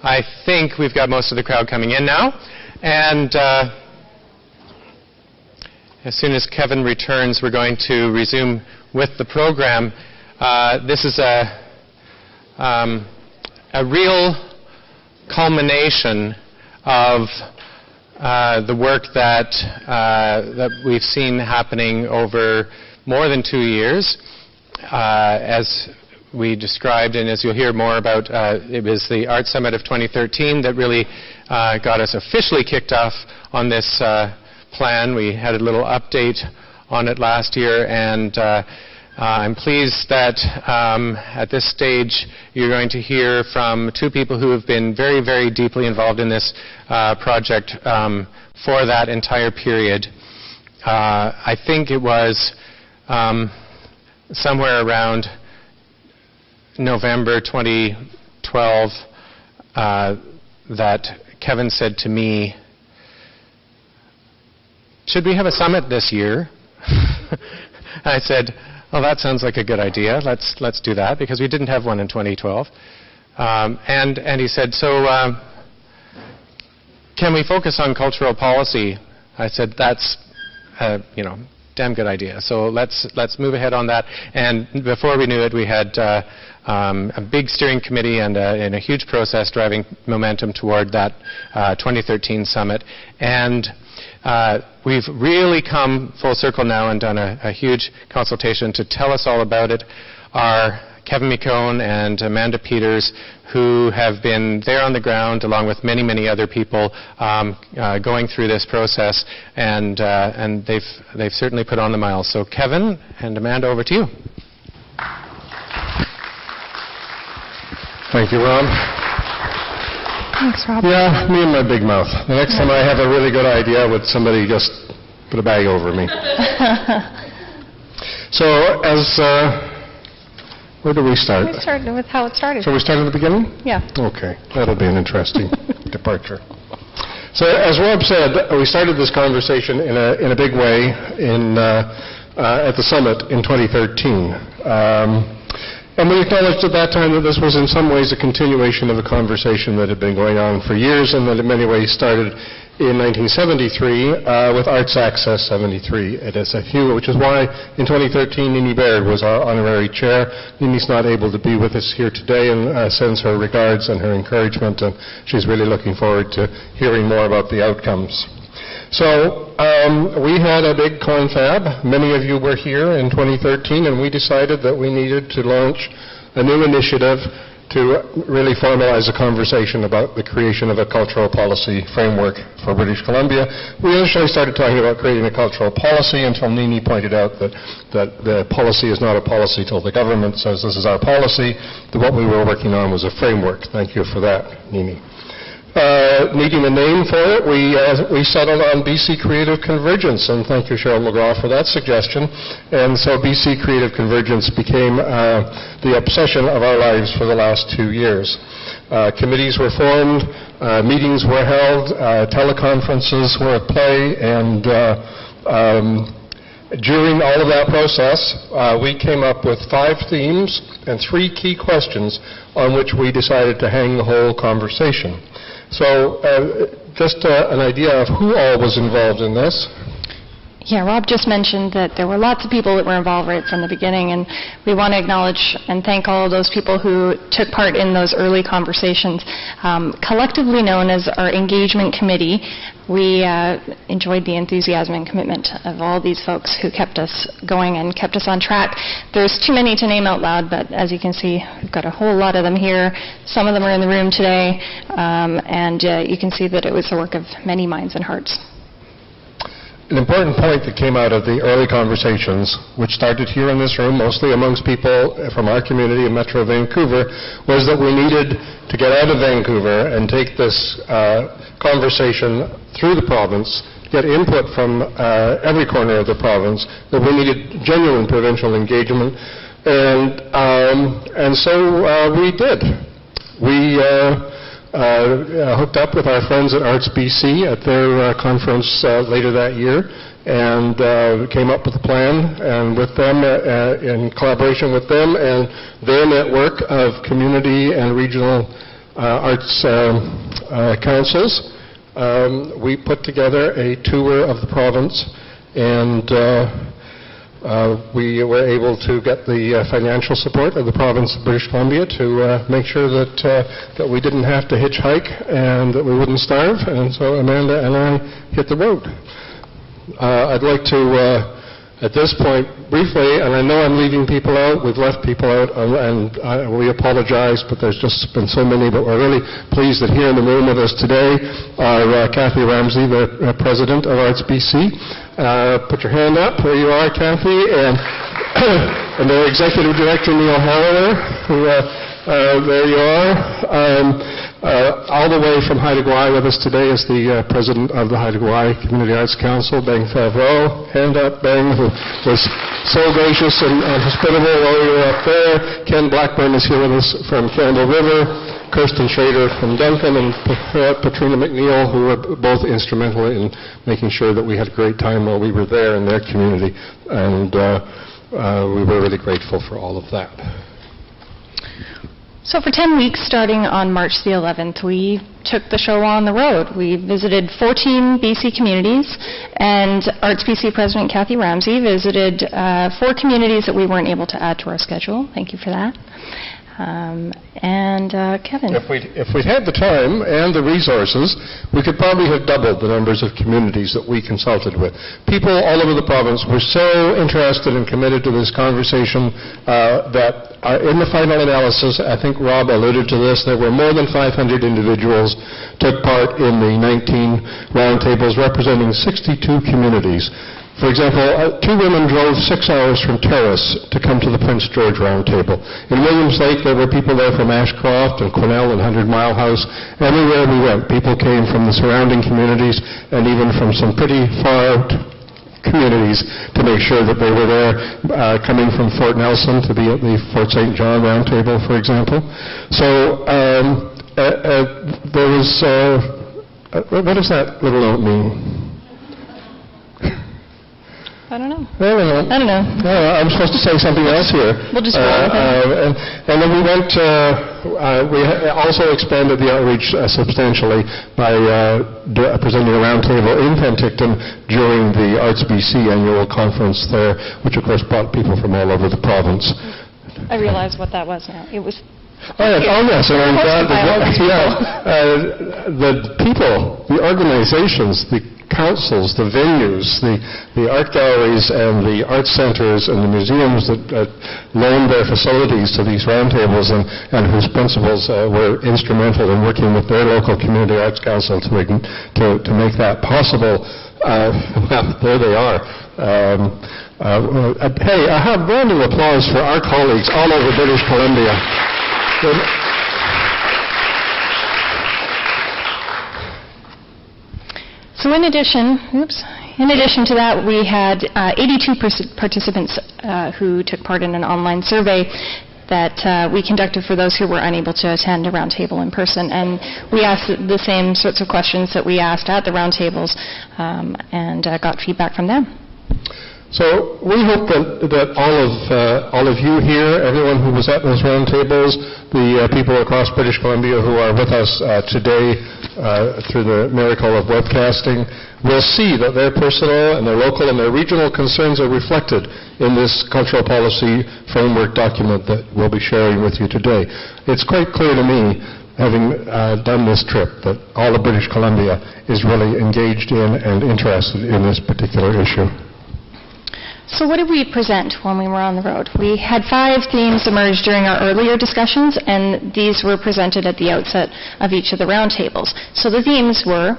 I think we've got most of the crowd coming in now. And as soon as Kevin returns, we're going to resume with the program. This is a real culmination of the work that we've seen happening over more than 2 years. As we described, and as you'll hear more about, it was the Art Summit of 2013 that really got us officially kicked off on this plan. We had a little update on it last year, and I'm pleased that at this stage you're going to hear from two people who have been very, very deeply involved in this project for that entire period. I think it was somewhere around November 2012 that Kevin said to me, "Should we have a summit this year?" I said, "Oh, that sounds like a good idea. Let's do that," because we didn't have one in 2012. And he said, "So can we focus on cultural policy?" I said, "That's damn good idea. So let's move ahead on that." And before we knew it, we had a big steering committee and a huge process driving momentum toward that 2013 summit. And we've really come full circle now and done a huge consultation. To tell us all about it are Kevin McCone and Amanda Peters, who have been there on the ground along with many, many other people going through this process, and they've certainly put on the miles. So Kevin and Amanda, over to you. Thank you, Rob. Thanks, Rob. Yeah, me and my big mouth. The next time I have a really good idea, would somebody just put a bag over me? So, where do we start? We started with how it started. So we start at the beginning? Yeah. Okay, that'll be an interesting departure. So, as Rob said, we started this conversation in a big way at the summit in 2013. And we acknowledged at that time that this was in some ways a continuation of a conversation that had been going on for years, and that in many ways started in 1973 with Arts Access 73 at SFU, which is why in 2013 Nini Baird was our honorary chair. Nini's not able to be with us here today, and sends her regards and her encouragement, and she's really looking forward to hearing more about the outcomes. So we had a big confab. Many of you were here in 2013, and we decided that we needed to launch a new initiative to really formalize a conversation about the creation of a cultural policy framework for British Columbia. We initially started talking about creating a cultural policy until Nini pointed out that the policy is not a policy till the government says this is our policy. What we were working on was a framework. Thank you for that, Nini. Needing a name for it, we settled on BC Creative Convergence, and thank you, Cheryl McGraw, for that suggestion. And so BC Creative Convergence became the obsession of our lives for the last 2 years. Committees were formed, meetings were held, teleconferences were at play, and during all of that process, we came up with 5 themes and 3 key questions on which we decided to hang the whole conversation. So just an idea of who all was involved in this. Yeah, Rob just mentioned that there were lots of people that were involved right from the beginning, and we want to acknowledge and thank all of those people who took part in those early conversations. Collectively known as our engagement committee, we enjoyed the enthusiasm and commitment of all these folks who kept us going and kept us on track. There's too many to name out loud, but as you can see, we've got a whole lot of them here. Some of them are in the room today, and you can see that it was the work of many minds and hearts. An important point that came out of the early conversations, which started here in this room, mostly amongst people from our community in Metro Vancouver, was that we needed to get out of Vancouver and take this conversation through the province, get input from every corner of the province, that we needed genuine provincial engagement, and so we did. We hooked up with our friends at Arts BC at their conference later that year, and came up with a plan, and with them, in collaboration with them and their network of community and regional arts councils, we put together a tour of the province, and we were able to get the financial support of the province of British Columbia to make sure that we didn't have to hitchhike and that we wouldn't starve. And so Amanda and I hit the road. I'd like to, at this point, briefly, and I know I'm leaving people out, we've left people out, and we apologize, but there's just been so many, but we're really pleased that here in the room with us today are Kathy Ramsey, the President of Arts BC. Put your hand up where you are, Kathy, and their Executive Director, Neil Harrower, who, there you are. All the way from Haida Gwaii with us today is the President of the Haida Gwaii Community Arts Council, Beng Favreau. Hand up, Beng, who was so gracious and hospitable while we were up there. Ken Blackburn is here with us from Campbell River. Kirsten Schrader from Duncan, and Patrina McNeil, who were both instrumental in making sure that we had a great time while we were there in their community. And we were really grateful for all of that. So for 10 weeks, starting on March the 11th, we took the show on the road. We visited 14 BC communities, and Arts BC President Kathy Ramsey visited 4 communities that we weren't able to add to our schedule. Thank you for that. Kevin. If we'd had the time and the resources, we could probably have doubled the numbers of communities that we consulted with. People all over the province were so interested and committed to this conversation that in the final analysis, I think Rob alluded to this, there were more than 500 individuals took part in the 19 roundtables representing 62 communities. For example, 2 women drove 6 hours from Terrace to come to the Prince George Roundtable. In Williams Lake, there were people there from Ashcroft and Quesnel and 100 Mile House. Everywhere we went, people came from the surrounding communities and even from some pretty far out communities to make sure that they were there, coming from Fort Nelson to be at the Fort St. John Roundtable, for example. So there was, what does that little note mean? I don't know. I don't know. I'm supposed to say something else here. We'll just roll with it. And then we went, we also expanded the outreach substantially by presenting a roundtable in Penticton during the Arts BC annual conference there, which of course brought people from all over the province. I realize what that was now. It was... Oh yes, and I'm glad the people, the organizations, the councils, the venues, the art galleries and the art centers and the museums that loaned their facilities to these roundtables and whose principals were instrumental in working with their local community arts council to make that possible. Well, there they are. Hey, I have round of applause for our colleagues all over British Columbia. So in addition to that, we had 82 participants who took part in an online survey that we conducted for those who were unable to attend a roundtable in person. And we asked the same sorts of questions that we asked at the roundtables and got feedback from them. So we hope that all of you here, everyone who was at those roundtables, the people across British Columbia who are with us today through the miracle of webcasting, will see that their personal and their local and their regional concerns are reflected in this cultural policy framework document that we'll be sharing with you today. It's quite clear to me, having done this trip, that all of British Columbia is really engaged in and interested in this particular issue. So what did we present when we were on the road? We had 5 themes emerge during our earlier discussions, and these were presented at the outset of each of the roundtables. So the themes were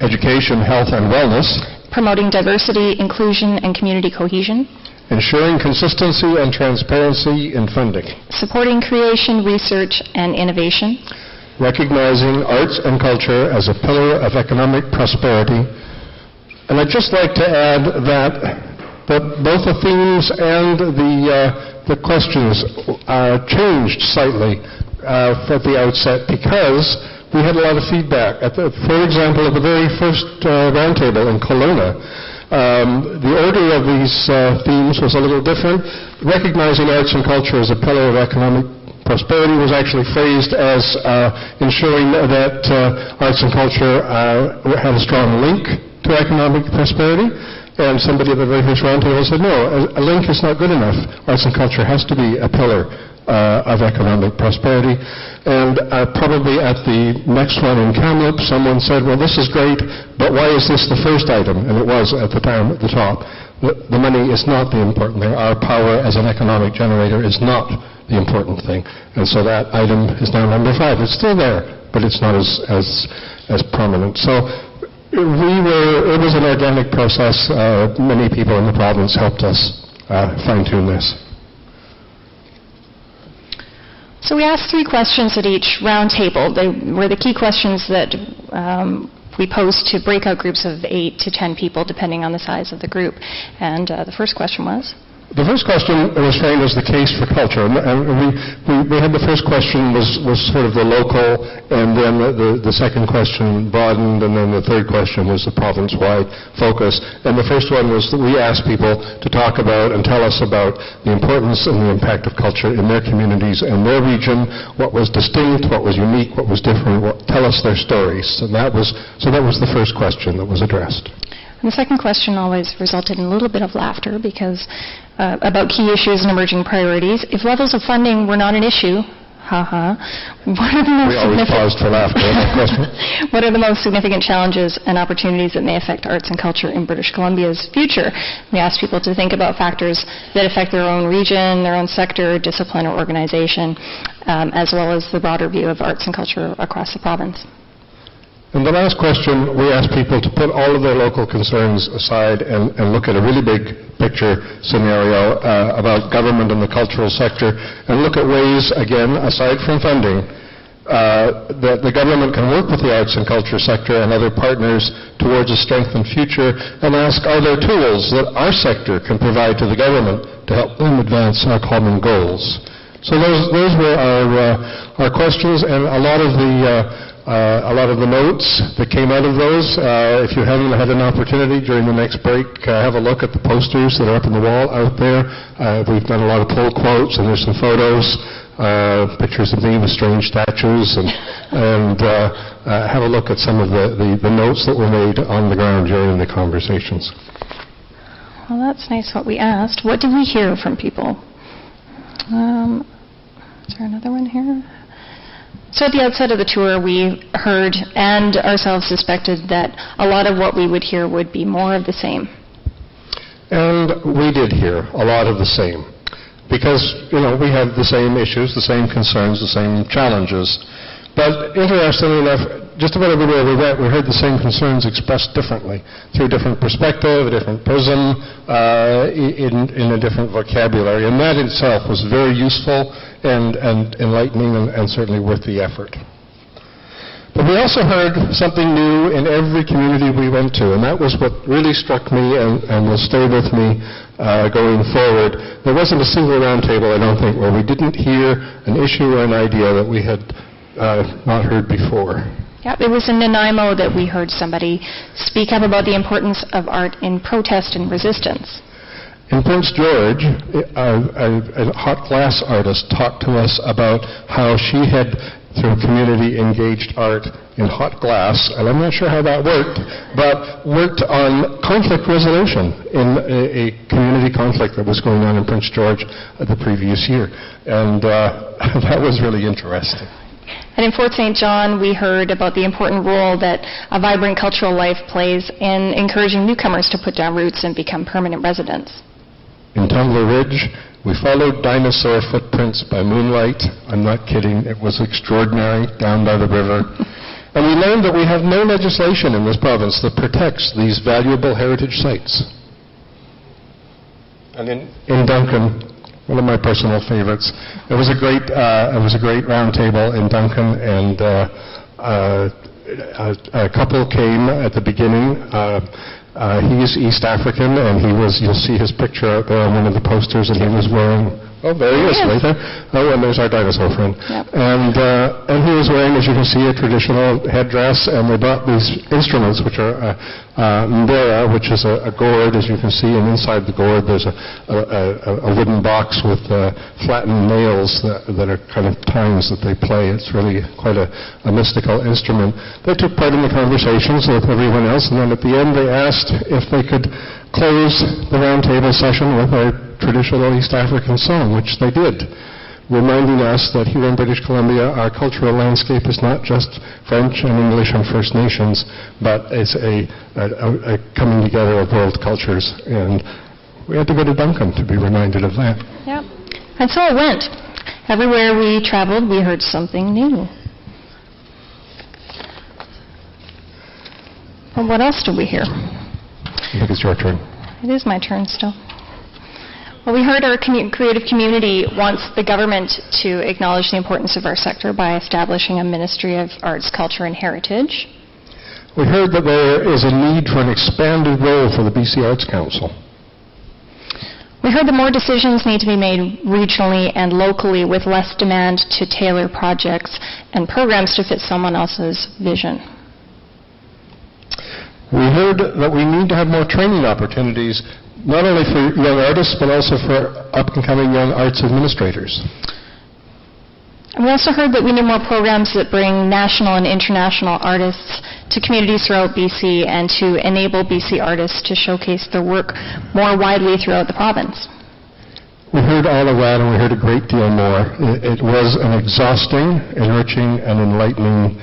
education, health, and wellness, promoting diversity, inclusion, and community cohesion, ensuring consistency and transparency in funding, supporting creation, research, and innovation, recognizing arts and culture as a pillar of economic prosperity. And I'd just like to add that both the themes and the questions changed slightly at the outset because we had a lot of feedback. For example, at the very first roundtable in Kelowna, the order of these themes was a little different. Recognizing arts and culture as a pillar of economic prosperity was actually phrased as ensuring that arts and culture had a strong link to economic prosperity. And somebody at the very first roundtable said, no, a link is not good enough. Arts and culture has to be a pillar of economic prosperity. And probably at the next one in Kamloops, someone said, well, this is great, but why is this the first item? And it was at the time at the top. The money is not the important thing. Our power as an economic generator is not the important thing. And so that item is now number 5. It's still there, but it's not as prominent. So it was an organic process. Many people in the province helped us fine-tune this. So we asked 3 questions at each roundtable. They were the key questions that we posed to breakout groups of 8 to 10 people, depending on the size of the group. And the first question was? The first question was framed as the case for culture. And we had the first question was sort of the local, and then the second question broadened, and then the third question was the province-wide focus. And the first one was that we asked people to talk about and tell us about the importance and the impact of culture in their communities and their region, what was distinct, what was unique, what was different, tell us their stories. And that was the first question that was addressed. And the second question always resulted in a little bit of laughter because about key issues and emerging priorities. If levels of funding were not an issue, what are the most we always paused for laughter at that question. What are the most significant challenges and opportunities that may affect arts and culture in British Columbia's future? We asked people to think about factors that affect their own region, their own sector, discipline, or organization, as well as the broader view of arts and culture across the province. In the last question, we asked people to put all of their local concerns aside and look at a really big picture scenario about government and the cultural sector, and look at ways, again, aside from funding, that the government can work with the arts and culture sector and other partners towards a strengthened future, and ask, are there tools that our sector can provide to the government to help them advance our common goals? So those were our questions, and a lot of the notes that came out of those. If you haven't had an opportunity during the next break, have a look at the posters that are up on the wall out there. We've done a lot of pull quotes, and there's some photos, pictures of me with strange statues, and have a look at some of the notes that were made on the ground during the conversations. Well, that's nice what we asked. What did we hear from people? Is there another one here? So at the outset of the tour, we heard and ourselves suspected that a lot of what we would hear would be more of the same. And we did hear a lot of the same. Because, we have the same issues, the same concerns, the same challenges. But interestingly enough, just about everywhere we went, we heard the same concerns expressed differently, through a different perspective, a different prism, in a different vocabulary. And that itself was very useful and enlightening and certainly worth the effort. But we also heard something new in every community we went to, and that was what really struck me and will stay with me going forward. There wasn't a single roundtable, I don't think, where we didn't hear an issue or an idea that we had not heard before. Yeah, it was in Nanaimo that we heard somebody speak up about the importance of art in protest and resistance. In Prince George, a hot glass artist talked to us about how she had, through community, engaged art in hot glass, and I'm not sure how that worked, but worked on conflict resolution in a community conflict that was going on in Prince George the previous year. And that was really interesting. And in Fort St. John, we heard about the important role that a vibrant cultural life plays in encouraging newcomers to put down roots and become permanent residents. In Tumbler Ridge, we followed dinosaur footprints by moonlight. I'm not kidding. It was extraordinary, down by the river. And we learned that we have no legislation in this province that protects these valuable heritage sites. And in Duncan, one of my personal favorites. It was a great roundtable in Duncan, and a couple came at the beginning. He's East African, and you'll see his picture out there on one of the posters, and he was wearing, there he is, right there. Oh, and there's our dinosaur friend. Yep. And he was wearing, as you can see, a traditional headdress, and they brought these instruments, which are Mbera, which is a gourd, as you can see, and inside the gourd there's a wooden box with flattened nails that are kind of times that they play. It's really quite a mystical instrument. They took part in the conversations with everyone else, and then at the end they asked if they could close the roundtable session with our traditional East African song, which they did, reminding us that here in British Columbia, our cultural landscape is not just French and English and First Nations, but it's a coming together of world cultures. And we had to go to Duncan to be reminded of that. Yeah. And so it went. Everywhere we traveled, we heard something new. Well, what else did we hear? I think it's your turn. It is my turn still. Well, we heard our creative community wants the government to acknowledge the importance of our sector by establishing a Ministry of Arts, Culture and Heritage. We heard that there is a need for an expanded role for the BC Arts Council. We heard that more decisions need to be made regionally and locally with less demand to tailor projects and programs to fit someone else's vision. We heard that we need to have more training opportunities, not only for young artists, but also for up-and-coming young arts administrators. And we also heard that we need more programs that bring national and international artists to communities throughout BC and to enable BC artists to showcase their work more widely throughout the province. We heard all of that, and we heard a great deal more. It was an exhausting, enriching, and enlightening.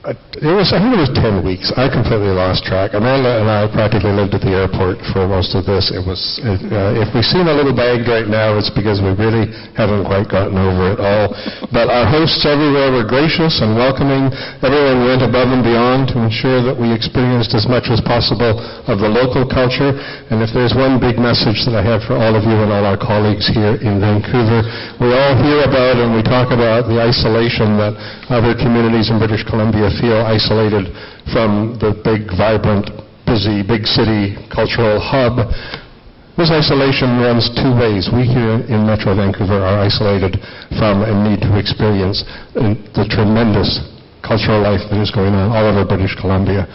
I think it was 10 weeks. I completely lost track. Amanda and I practically lived at the airport for most of this. If we seem a little bagged right now, it's because we really haven't quite gotten over it all. But our hosts everywhere were gracious and welcoming. Everyone went above and beyond to ensure that we experienced as much as possible of the local culture. And if there's one big message that I have for all of you and all our colleagues here in Vancouver, we all hear about and we talk about the isolation that other communities in British Columbia feel isolated from the big, vibrant, busy, big city cultural hub. This isolation runs two ways. We here in Metro Vancouver are isolated from and need to experience the tremendous cultural life that is going on all over British Columbia,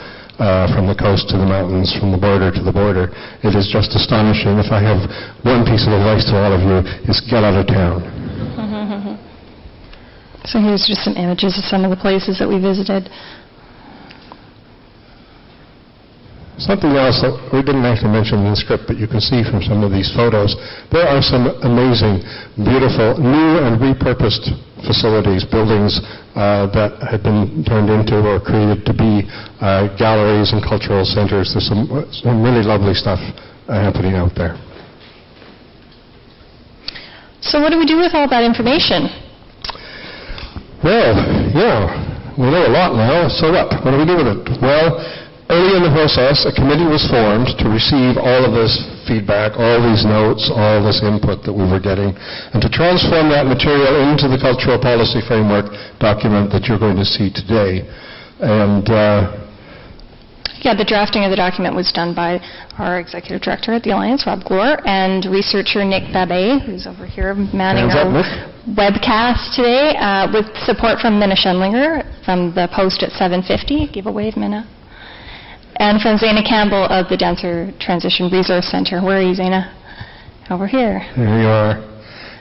from the coast to the mountains, from the border to the border. It is just astonishing. If I have one piece of advice to all of you, is get out of town. So here's just some images of some of the places that we visited. Something else that we didn't actually mention in the script, but you can see from some of these photos, there are some amazing, beautiful, new and repurposed facilities, buildings that have been turned into or created to be galleries and cultural centers. There's some really lovely stuff happening out there. So what do we do with all that information? Well, yeah, we know a lot now, so what? What do we do with it? Well, early in the process, a committee was formed to receive all of this feedback, all these notes, all this input that we were getting, and to transform that material into the Cultural Policy Framework document that you're going to see today. And yeah, the drafting of the document was done by our Executive Director at the Alliance, Rob Glore, and researcher Nick Babet, who's over here manning our webcast today, with support from Minna Schendlinger from the Post at 750. Give a wave, Minna. And from Zaina Campbell of the Dancer Transition Resource Center. Where are you, Zaina? Over here. There you are.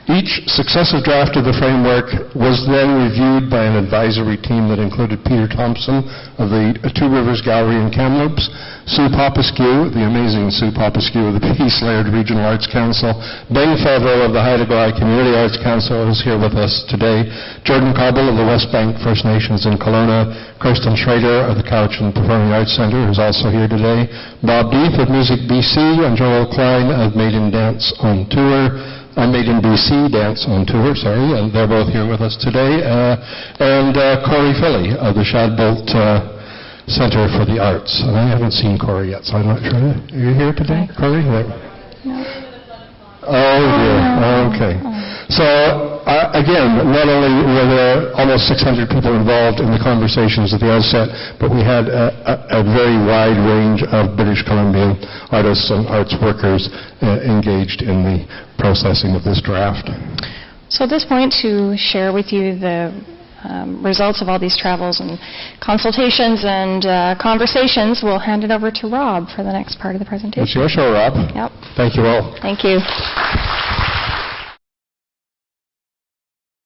Each successive draft of the framework was then reviewed by an advisory team that included Peter Thompson of the Two Rivers Gallery in Kamloops, Sue Popescu, the amazing Sue Popescu of the Peace Laird Regional Arts Council, Ben Favreau of the Haida Gwaii Community Arts Council, who's here with us today, Jordan Cobble of the West Bank First Nations in Kelowna, Kirsten Schrader of the Couch and Performing Arts Centre, who's also here today, Bob Deeth of Music BC, and Joel Klein of Made in Dance on Tour. Made in BC Dance on Tour, and they're both here with us today, and Corey Philly of the Shadbolt Centre for the Arts. And I haven't seen Corey yet, so I'm not sure. Are you here today, Corey? No. Oh, dear. Okay. So, again, not only were there almost 600 people involved in the conversations at the outset, but we had a very wide range of British Columbian artists and arts workers engaged in the processing of this draft. So at this point, to share with you the results of all these travels and consultations and conversations, we'll hand it over to Rob for the next part of the presentation. It's your show, Rob. Yep. Thank you all. Thank you.